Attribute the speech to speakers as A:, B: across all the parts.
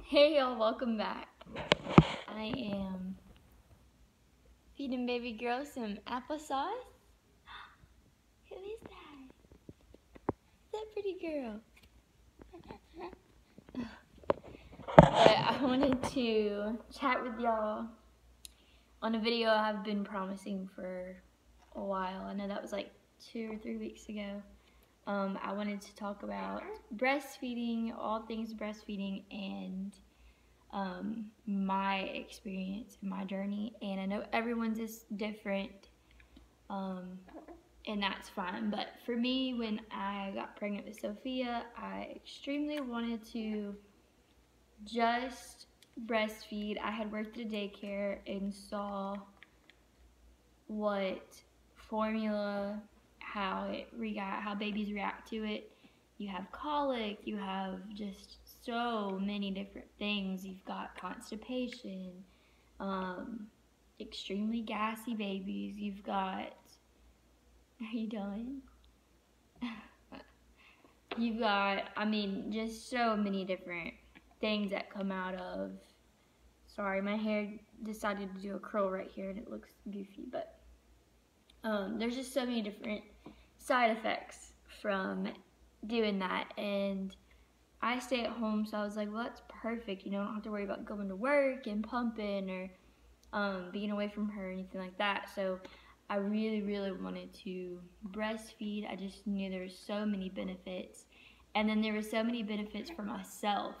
A: Hey y'all, welcome back. I am feeding baby girl some applesauce. Who is that? That pretty girl. But I wanted to chat with y'all on a video I've been promising for a while. I know that was like 2 or 3 weeks ago. I wanted to talk about breastfeeding, all things breastfeeding, and my experience and my journey. And I know everyone's is different, and that's fine. But for me, when I got pregnant with Sophia, I extremely wanted to just breastfeed. I had worked at a daycare and saw what formula, how babies react to it. You have colic, you have just so many different things. You've got constipation, extremely gassy babies. You've got, are you done? You've got, I mean, just so many different things that come out of, sorry, my hair decided to do a curl right here and it looks goofy, but there's just so many different side effects from doing that. And I stay at home, so I was like, well, that's perfect. You know, I don't have to worry about going to work and pumping or being away from her or anything like that. So I really, really wanted to breastfeed. I just knew there were so many benefits. And then there were so many benefits for myself.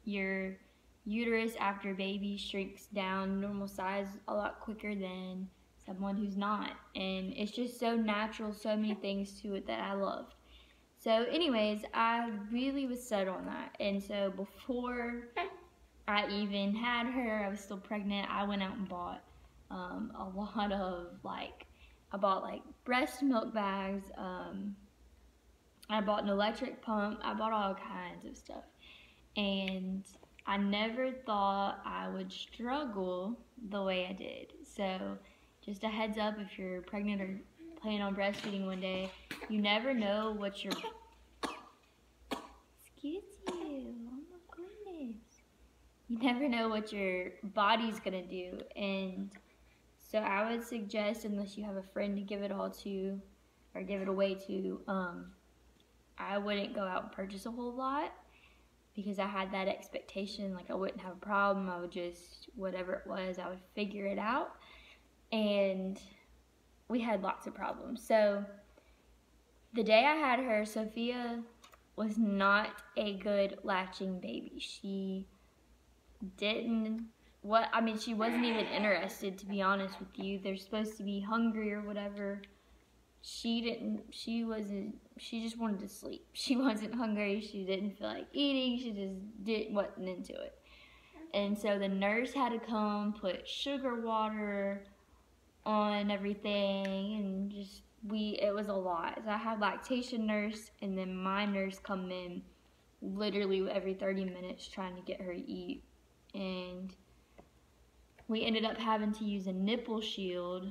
A: Your uterus after a baby shrinks down normal size a lot quicker than someone who's not. And it's just so natural, so many things to it that I loved. So anyways, I really was set on that. And so before I even had her, I was still pregnant, I went out and bought a lot of I bought breast milk bags, I bought an electric pump, I bought all kinds of stuff. And I never thought I would struggle the way I did. So just a heads up, if you're pregnant or planning on breastfeeding one day, you never know what your, excuse you, oh my goodness. You never know what your body's gonna do. And so I would suggest, unless you have a friend to give it all to, or give it away to, I wouldn't go out and purchase a whole lot, because I had that expectation, like I wouldn't have a problem, I would just, whatever it was, I would figure it out. And we had lots of problems. So the day I had her, Sophia was not a good latching baby. She she wasn't even interested, to be honest with you. They're supposed to be hungry or whatever. She just wanted to sleep. She wasn't hungry, she didn't feel like eating, she just wasn't into it. And so the nurse had to come, put sugar water on everything, and just, it was a lot. So I had lactation nurse, and then my nurse come in literally every 30 minutes trying to get her to eat. And we ended up having to use a nipple shield,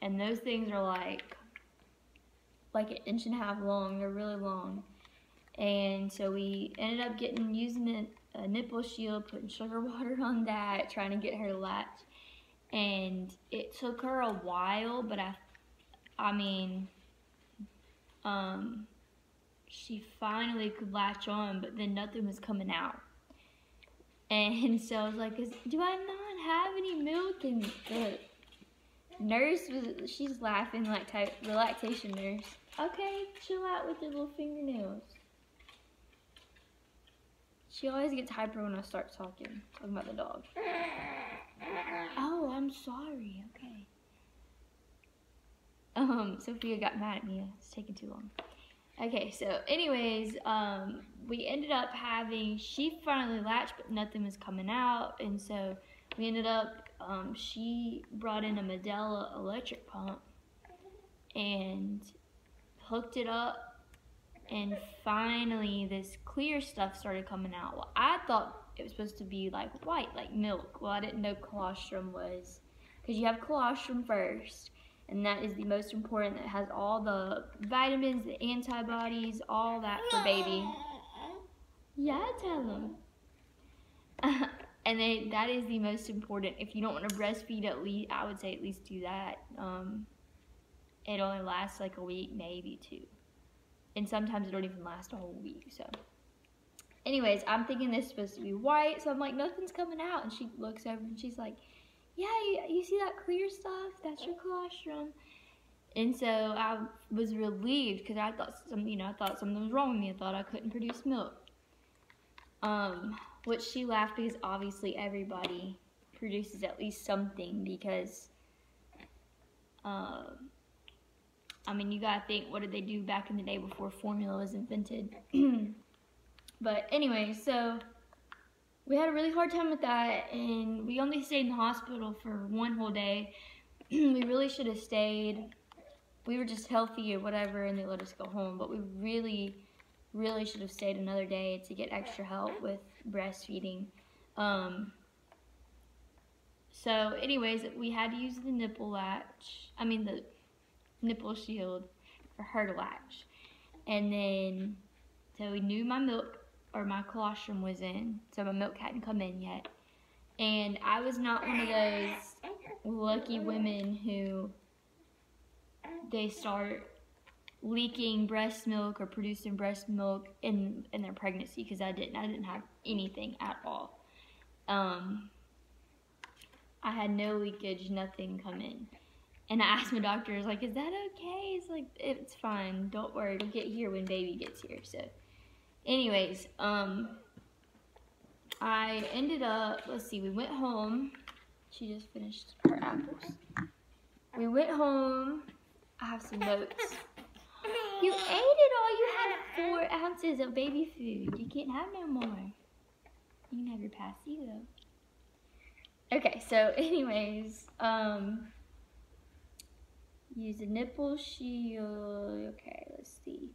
A: and those things are like 1.5 inches long. They're really long. And so we ended up using a nipple shield, putting sugar water on that, trying to get her to latch. And it took her a while, but she finally could latch on, but then nothing was coming out. And so I was like, do I not have any milk? And the nurse she's laughing, the lactation nurse. Okay, chill out with your little fingernails. She always gets hyper when I start talking about the dog. Oh, I'm sorry, okay. Sophia got mad at me, it's taking too long. Okay, so anyways, we ended up she finally latched, but nothing was coming out, and so we ended up, she brought in a Medela electric pump and hooked it up, and finally this clear stuff started coming out. Well, I thought it was supposed to be like white, like milk. Well, I didn't know colostrum was, because you have colostrum first, and that is the most important. That has all the vitamins, the antibodies, all that for baby. Yeah, tell them. And that is the most important. If you don't want to breastfeed, at least I would say at least do that. It only lasts like a week, maybe 2, and sometimes it don't even last a whole week. So, anyways, I'm thinking this is supposed to be white, so I'm like, nothing's coming out, and she looks over and she's like, yeah, you see that clear stuff? That's your colostrum. And so I was relieved because I thought something was wrong with me. I thought I couldn't produce milk. Which she laughed because obviously everybody produces at least something because, I mean, you gotta think, what did they do back in the day before formula was invented? But anyway, so we had a really hard time with that, and we only stayed in the hospital for 1 whole day. We really should have stayed. We were just healthy or whatever, and they let us go home, but we really should have stayed another day to get extra help with breastfeeding. So anyways, we had to use the nipple shield for her to latch. And then, so we knew my milk, or my colostrum was in, so my milk hadn't come in yet. And I was not one of those lucky women who they start leaking breast milk or producing breast milk in their pregnancy, because I didn't have anything at all. I had no leakage, nothing come in. And I asked my doctor, I was like, is that okay? It's like, it's fine, don't worry, it'll get here when baby gets here. So anyways, I ended up, let's see, we went home. She just finished her apples. We went home. I have some notes. You ate it all. You had 4 ounces of baby food. You can't have no more. You can have your passy though. Okay, so anyways, use a nipple shield. Okay, let's see.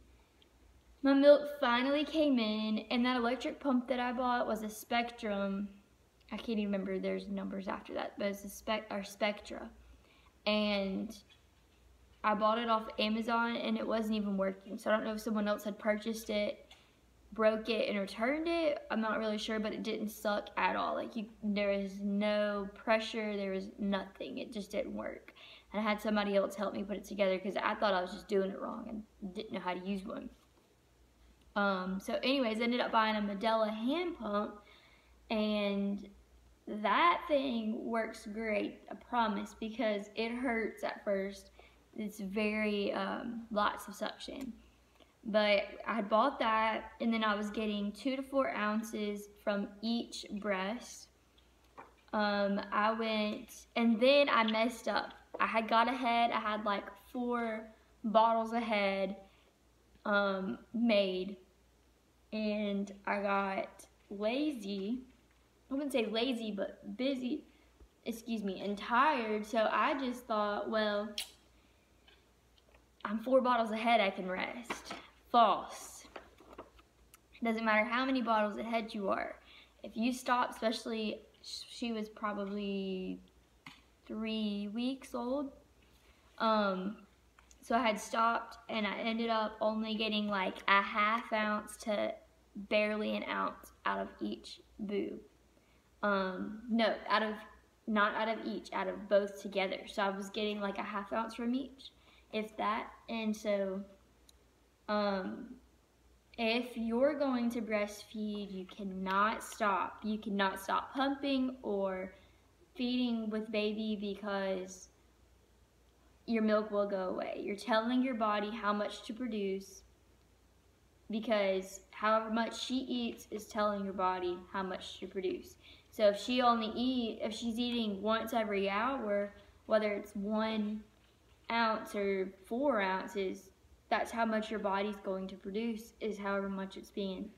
A: My milk finally came in, and that electric pump that I bought was a Spectrum. I can't even remember, there's numbers after that, but it's a Spectra. And I bought it off Amazon, and it wasn't even working. So I don't know if someone else had purchased it, broke it, and returned it. I'm not really sure, but it didn't suck at all. Like, there was no pressure, there was nothing. It just didn't work. And I had somebody else help me put it together because I thought I was just doing it wrong and didn't know how to use one. So anyways, I ended up buying a Medela hand pump, and that thing works great, I promise, because it hurts at first. It's very, lots of suction. But I had bought that, and then I was getting 2 to 4 ounces from each breast. I went, and then I messed up. I had got ahead. I had like 4 bottles ahead made, and I got lazy. I wouldn't say lazy, but busy, and tired. So I just thought, well, I'm 4 bottles ahead, I can rest. False. It doesn't matter how many bottles ahead you are. If you stop, especially, she was probably 3 weeks old. So I had stopped, and I ended up only getting like a ½ ounce to barely an ounce out of each boob. No, not out of each, out of both together. So I was getting like a ½ ounce from each, if that. And so, if you're going to breastfeed, you cannot stop. You cannot stop pumping or feeding with baby, because your milk will go away. You're telling your body how much to produce, because however much she eats is telling your body how much to produce. So if she's eating once every hour, whether it's 1 ounce or 4 ounces, that's how much your body's going to produce, is how much is being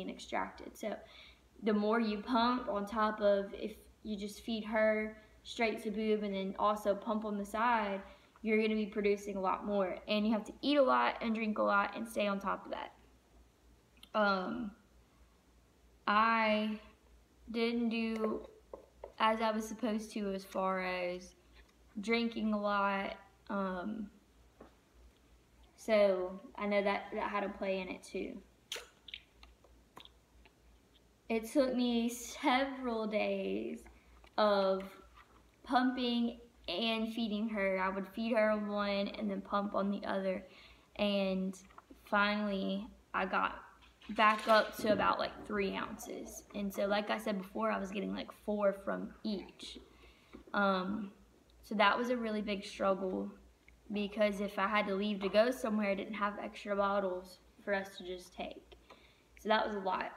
A: extracted. So the more you pump, on top of if you just feed her straight to boob and then also pump on the side, you're going to be producing a lot more. And you have to eat a lot and drink a lot and stay on top of that. I didn't do as I was supposed to as far as drinking a lot. So I know that had a play in it too. it took me several days of pumping and feeding her. I would feed her on one and then pump on the other. And finally, I got back up to about like 3 ounces. And so like I said before, I was getting like 4 from each. So that was a really big struggle, because if I had to leave to go somewhere, I didn't have extra bottles for us to just take. So that was a lot.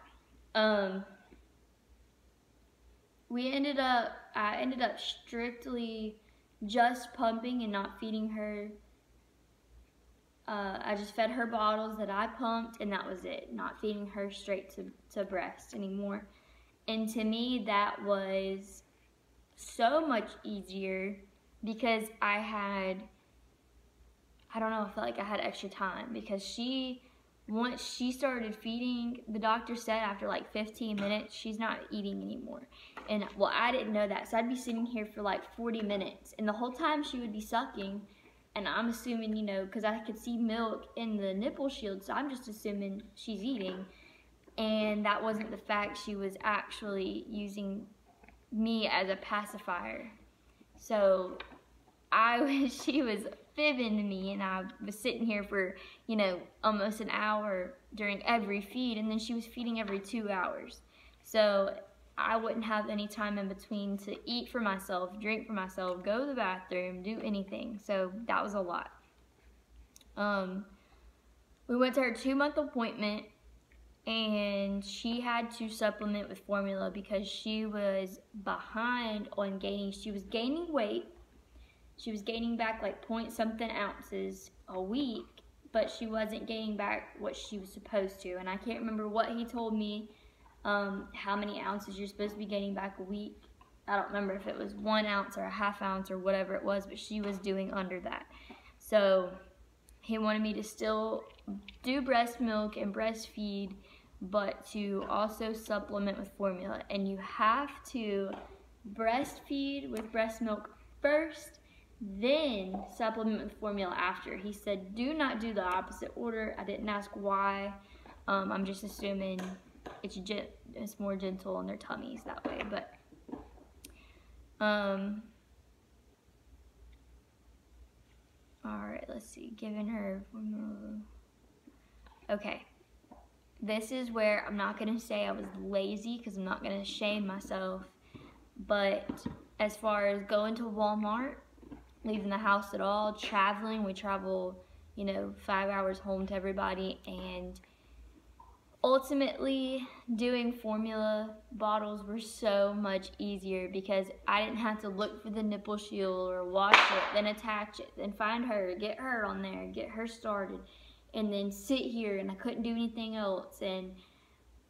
A: I ended up strictly just pumping and not feeding her. I just fed her bottles that I pumped, and that was it. Not feeding her straight to breast anymore. And to me, that was so much easier, because I felt like I had extra time, because once she started feeding, the doctor said after like 15 minutes, she's not eating anymore. And well, I didn't know that. So I'd be sitting here for like 40 minutes, and the whole time she would be sucking. And I'm assuming, you know, because I could see milk in the nipple shield, so I'm just assuming she's eating. And that wasn't the fact. She was actually using me as a pacifier. So she was fibbing to me, and I was sitting here for, you know, almost an hour during every feed, and then she was feeding every 2 hours. So I wouldn't have any time in between to eat for myself, drink for myself, go to the bathroom, do anything. So that was a lot. We went to her 2-month appointment, and she had to supplement with formula because she was behind on gaining. She was gaining weight. She was gaining back like point-something ounces a week, but she wasn't gaining back what she was supposed to. And I can't remember what he told me, how many ounces you're supposed to be gaining back a week. I don't remember if it was 1 ounce or a ½ ounce or whatever it was, but she was doing under that. So he wanted me to still do breast milk and breastfeed, but to also supplement with formula. And you have to breastfeed with breast milk first, then supplement with formula after. He said do not do the opposite order. I didn't ask why. I'm just assuming it's more gentle on their tummies that way. But alright, let's see. Giving her formula. Okay. This is where I'm not going to say I was lazy, because I'm not going to shame myself. But as far as going to Walmart, leaving the house at all, traveling, we travel, you know, 5 hours home to everybody, and ultimately doing formula bottles were so much easier, because I didn't have to look for the nipple shield or wash it, then attach it, then find her, get her on there, get her started, and then sit here, and I couldn't do anything else. And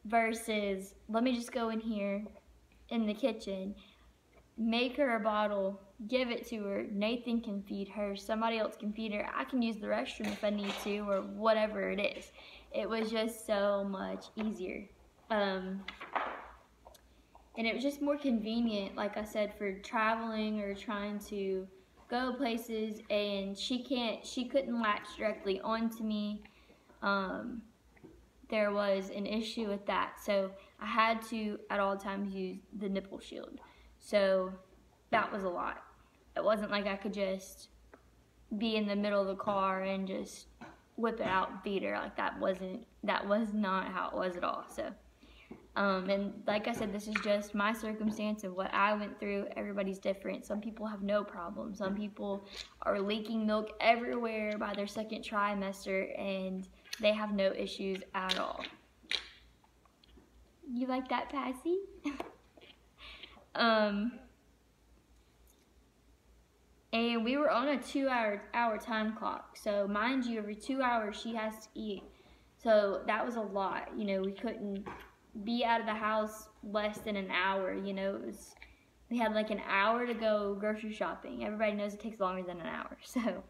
A: versus, let me just go in here in the kitchen, make her a bottle, give it to her, Nathan can feed her, somebody else can feed her, I can use the restroom if I need to, or whatever it is. It was just so much easier. And it was just more convenient, like I said, for traveling or trying to go places, and she couldn't latch directly onto me. There was an issue with that, so I had to at all times use the nipple shield. So that was a lot. It wasn't like I could just be in the middle of the car and just whip it out and feed her. Like that was not how it was at all. So and like I said, this is just my circumstance of what I went through. Everybody's different. Some people have no problem. Some people are leaking milk everywhere by their 2nd trimester, and they have no issues at all. You like that, Passy? And we were on a 2-hour time clock. So mind you, every 2 hours she has to eat. So that was a lot. You know, we couldn't be out of the house less than an hour. You know, we had like an hour to go grocery shopping. Everybody knows it takes longer than an hour. So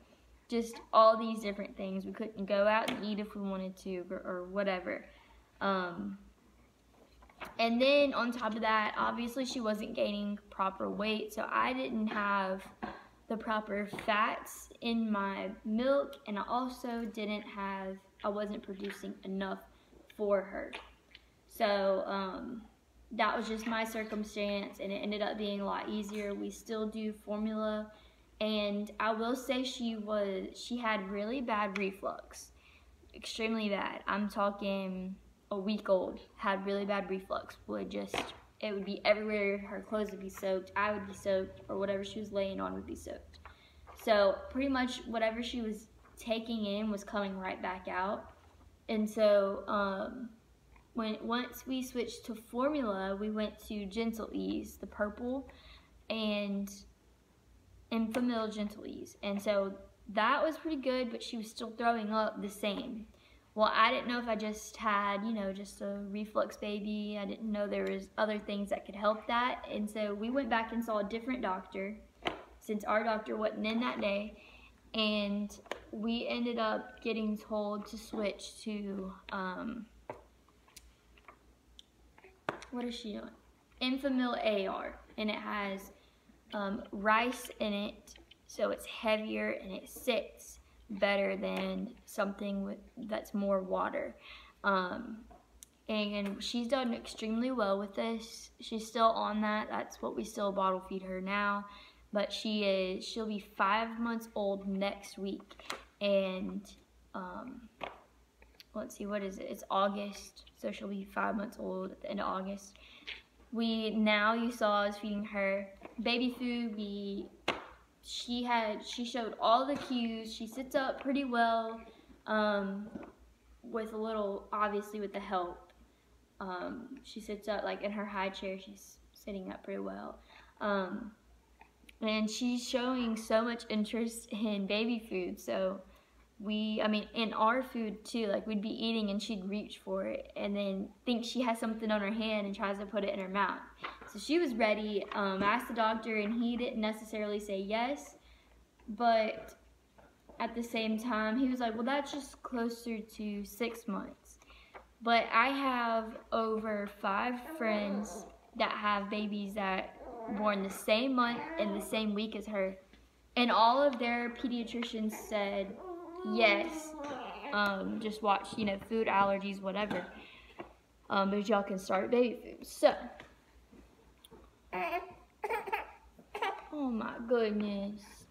A: just all these different things. We couldn't go out and eat if we wanted to, or whatever. And then on top of that, obviously she wasn't gaining proper weight, so I didn't have the proper fats in my milk, and I also I wasn't producing enough for her. So that was just my circumstance, and it ended up being a lot easier. We still do formula, and I will say she had really bad reflux, extremely bad. I'm talking a week old, had really bad reflux. It would be everywhere. Her clothes would be soaked, I would be soaked, or whatever she was laying on would be soaked. So pretty much whatever she was taking in was coming right back out. And so once we switched to formula, we went to Gentle Ease, the purple, and Enfamil Gentle Ease. And so that was pretty good, but she was still throwing up the same. Well, I didn't know if I just had, just a reflux baby. I didn't know there was other things that could help that. And so we went back and saw a different doctor, since our doctor wasn't in that day. And we ended up getting told to switch to, what is she doing? Enfamil AR. And it has rice in it, so it's heavier and it sits better than something that's more water. And she's done extremely well with this. She's still on that. That's what we still bottle feed her now. But she'll be 5 months old next week. And let's see, what is it? It's August, so she'll be 5 months old at the end of August. You saw us feeding her baby food. She showed all the cues. She sits up pretty well, with obviously with the help. She sits up like in her high chair. She's sitting up pretty well. And she's showing so much interest in baby food. So in our food too, like we'd be eating and she'd reach for it and then think she has something on her hand and tries to put it in her mouth. So she was ready. I asked the doctor and he didn't necessarily say yes, but at the same time, he was like, well, that's just closer to 6 months. But I have over 5 friends that have babies that born the same month and the same week as her, and all of their pediatricians said yes, just watch, food allergies, whatever, but y'all can start baby food. So, oh my goodness,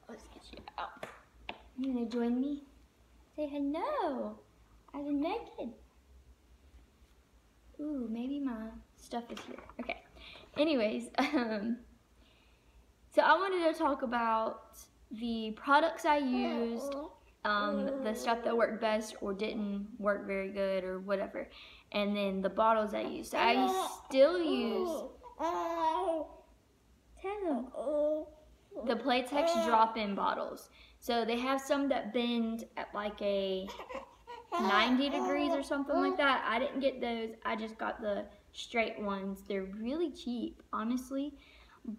A: let's get you out. You gonna join me? Say hello. I'm naked. Ooh, maybe my stuff is here. Okay. Anyways, so I wanted to talk about the products I used, the stuff that worked best or didn't work very good or whatever, and then the bottles I used. So I still use the Playtex drop-in bottles. So they have some that bend at like a 90 degrees or something like that. I didn't get those. I just got the straight ones. They're really cheap, honestly.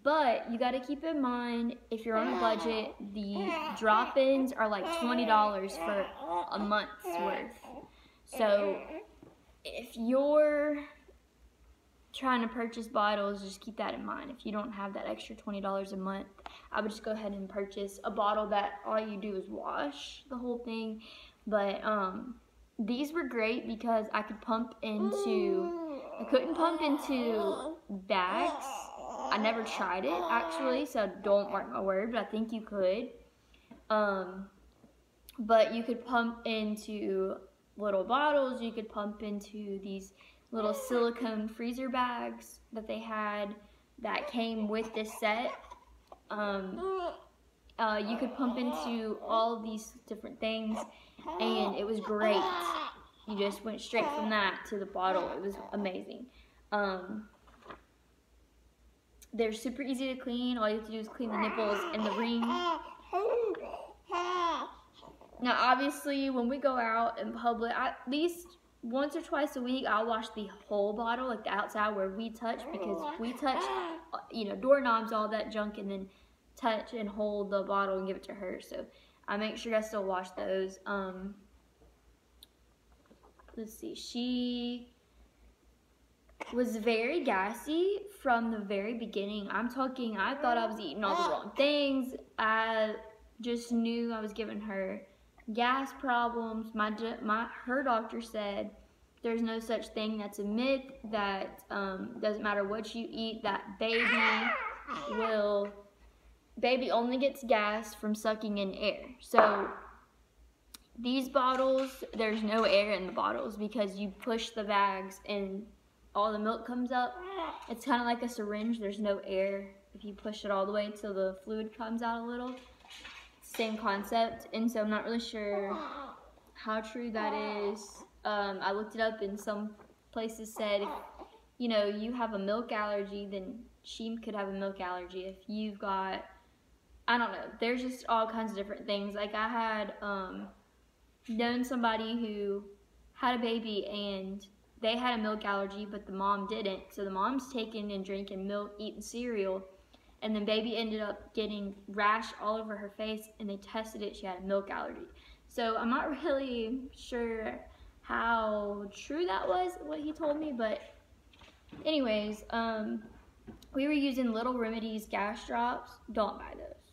A: But you got to keep in mind, if you're on a budget, the drop-ins are like $20 for a month's worth. So if you're trying to purchase bottles, just keep that in mind. If you don't have that extra $20 a month, I would just go ahead and purchase a bottle that all you do is wash the whole thing. But these were great because I couldn't pump into bags. I never tried it, actually, so don't mark my word, but I think you could. But you could pump into little bottles. You could pump into these little silicone freezer bags that they had that came with this set. You could pump into all of these different things, and it was great. You just went straight from that to the bottle. It was amazing. They're super easy to clean. All you have to do is clean the nipples and the ring. Now, obviously, when we go out in public, at least once or twice a week, I'll wash the whole bottle, like the outside where we touch, because we touch, doorknobs, all that junk, and then touch and hold the bottle and give it to her. So I make sure I still wash those. Let's see. She was very gassy from the very beginning. I thought I was eating all the wrong things. I just knew I was giving her gas problems. Her doctor said there's no such thing. That's a myth. That doesn't matter what you eat, that baby only gets gas from sucking in air. So these bottles, there's no air in the bottles because you push the bags and all the milk comes up. It's kind of like a syringe. There's no air if you push it all the way till the fluid comes out a little. Same concept. And so I'm not really sure how true that is. I looked it up, and some places said if you have a milk allergy, then she could have a milk allergy. If you've got, I don't know, there's just all kinds of different things. Like I had known somebody who had a baby and they had a milk allergy, but the mom didn't. So the mom's taking and drinking milk, eating cereal, and then baby ended up getting rash all over her face, and they tested it. She had a milk allergy. So I'm not really sure how true that was, what he told me, but anyways, we were using Little Remedies gas drops. Don't buy those.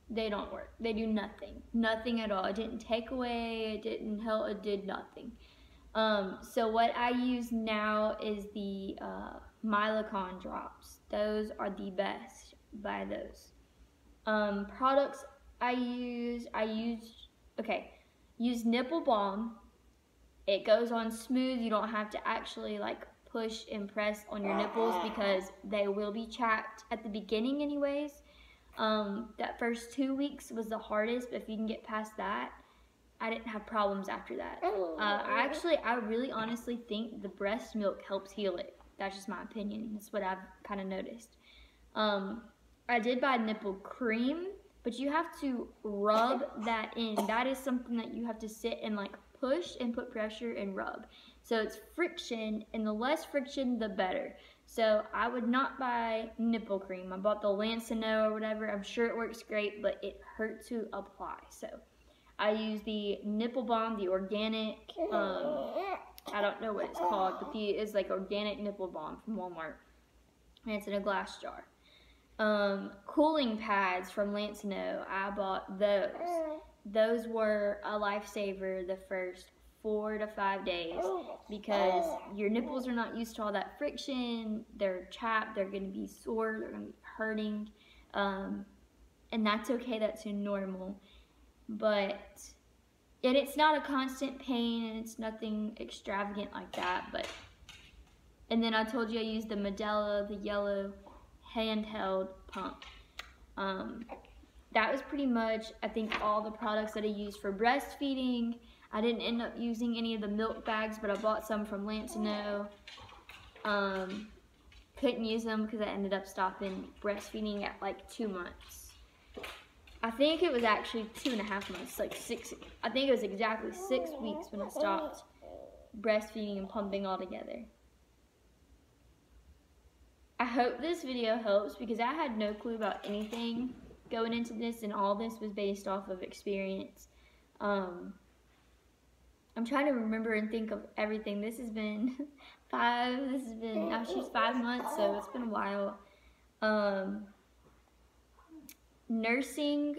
A: They don't work. They do nothing. Nothing at all. It didn't take away. It didn't help. It did nothing. So what I use now is the Milacon drops. Those are the best. Buy those. Products I use nipple balm. It goes on smooth. You don't have to actually like push and press on your nipples because they will be chapped at the beginning anyways. That first 2 weeks was the hardest, but if you can get past that, I didn't have problems after that. I really honestly think the breast milk helps heal it. That's just my opinion. That's what I've kind of noticed. I did buy nipple cream, but you have to rub that in. That is something that you have to sit and like push and put pressure and rub. So it's friction, and the less friction, the better. So I would not buy nipple cream. I bought the Lancino or whatever. I'm sure it works great, but it hurt to apply. So I use the nipple balm, the organic, I don't know what it's called, but it's like organic nipple balm from Walmart. And it's in a glass jar. Cooling pads from Lancino, I bought those. Those were a lifesaver the first 4 to 5 days because your nipples are not used to all that friction. They're chapped, they're going to be sore, they're going to be hurting, and that's okay. That's normal, and it's not a constant pain, and it's nothing extravagant like that. And then I told you I used the Medela, the yellow handheld pump. That was pretty much, I think, all the products that I used for breastfeeding. I didn't end up using any of the milk bags, but I bought some from Lancino. Couldn't use them because I ended up stopping breastfeeding at like 2 months. I think it was actually 2.5 months, like 6. I think it was exactly 6 weeks when I stopped breastfeeding and pumping all together. I hope this video helps because I had no clue about anything going into this, and all this was based off of experience. I'm trying to remember and think of everything. This has been now she's 5 months, so it's been a while. Nursing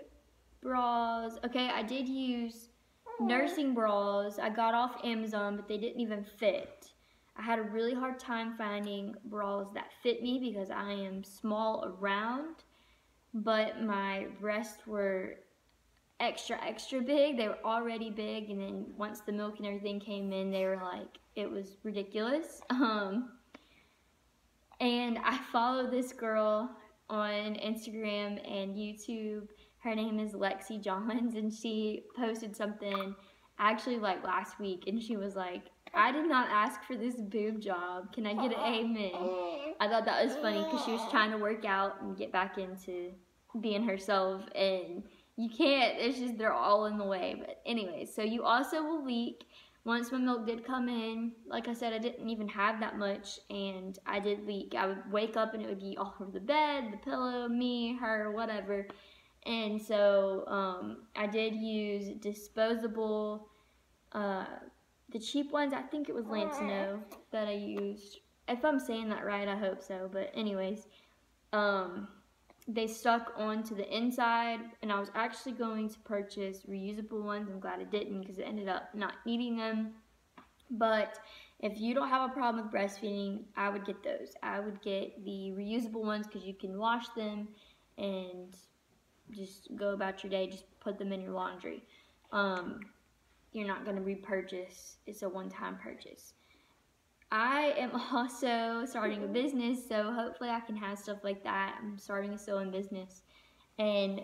A: bras. Okay, I did use nursing bras. I got off Amazon, but they didn't even fit. I had a really hard time finding bras that fit me because I am small around, but my breasts were extra big. They were already big, and then once the milk and everything came in, they were like, it was ridiculous. And I follow this girl on Instagram and YouTube. Her name is Lexi Johns, and she posted something actually like last week, and she was like, I did not ask for this boob job. Can I get an amen? I thought that was funny because she was trying to work out and get back into being herself, and you can't. It's just they're all in the way. But anyway, so you also will leak. Once my milk did come in, like I said, I didn't even have that much, and I did leak. I would wake up and it would be all over the bed, the pillow, me, her, whatever. And so I did use disposable, the cheap ones. I think it was Lancino that I used. If I'm saying that right, I hope so. But anyways, they stuck onto the inside, and I was actually going to purchase reusable ones. I'm glad I didn't because I ended up not needing them. But if you don't have a problem with breastfeeding, I would get those. I would get the reusable ones because you can wash them and just go about your day. Just put them in your laundry. You're not going to repurchase. It's a one-time purchase. I am also starting a business, so hopefully I can have stuff like that. I'm starting a sewing business, and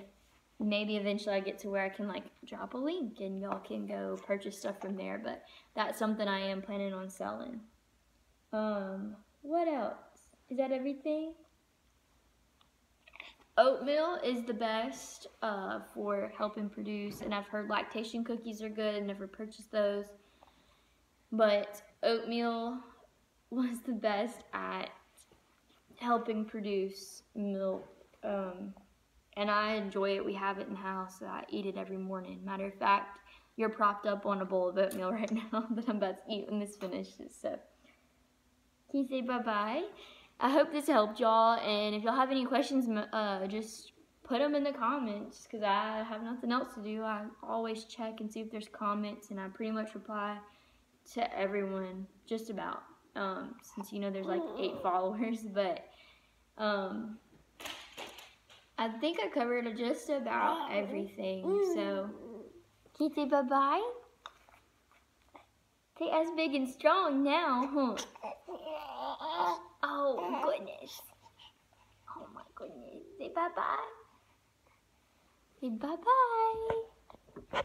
A: maybe eventually I get to where I can like drop a link and y'all can go purchase stuff from there, but that's something I am planning on selling. What else? Is that everything? Oatmeal is the best for helping produce, and I've heard lactation cookies are good. I've never purchased those, but oatmeal was the best at helping produce milk, and I enjoy it. We have it in the house, so I eat it every morning. Matter of fact, you're propped up on a bowl of oatmeal right now that I'm about to eat when this finishes. So, can you say bye-bye? I hope this helped y'all, and if y'all have any questions, just put them in the comments, because I have nothing else to do. I always check and see if there's comments, and I pretty much reply to everyone, just about, since you know there's like 8 followers, but I think I covered just about everything. So, can you say bye-bye? Say as big and strong now, huh? Oh, goodness. Oh, my goodness. Say bye-bye. Say bye-bye.